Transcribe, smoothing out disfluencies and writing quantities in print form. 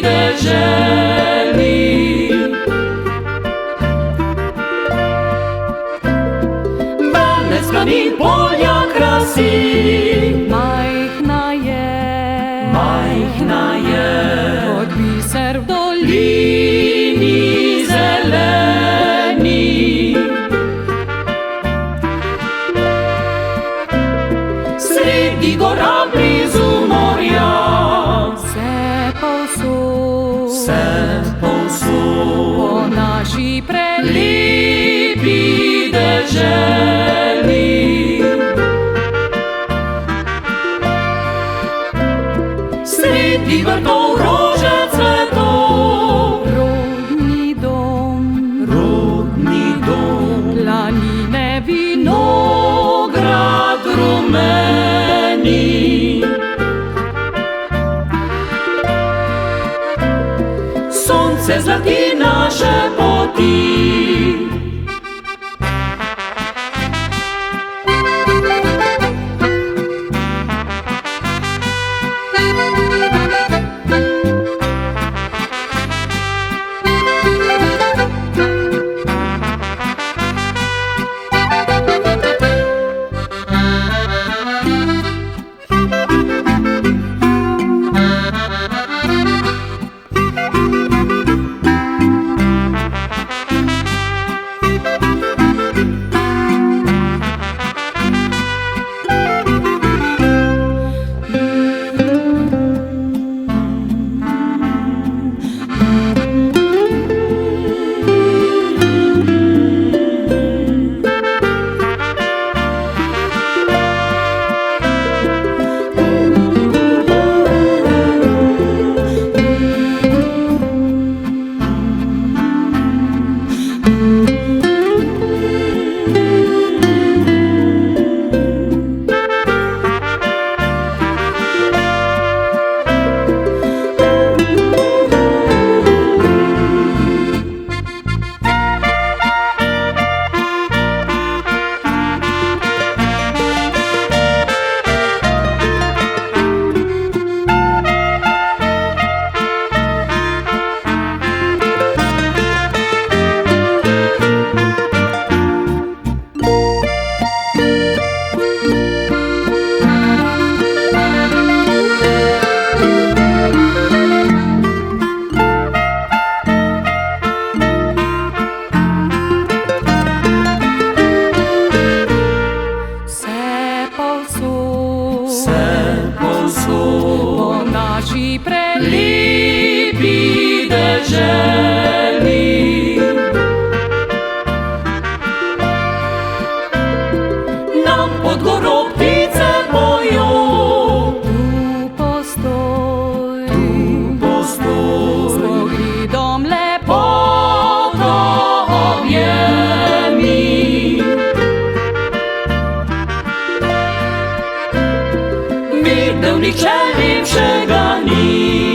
deželi. Venec planin polja krasi, majhna je, kot biser v dolini zeleni. Sredi gora blizu morja, vse povsod, po naši prelepi deželi. Sredi vrtov rože cvetov, rodni dom, planine vinograd rumeni. Sonce zlati naše poti, po naši prelepi deželi. Nam pod goro ptice pojo, tu postoj, s pogledom lepoto objemi. Mir, da v nihče lepšega ni.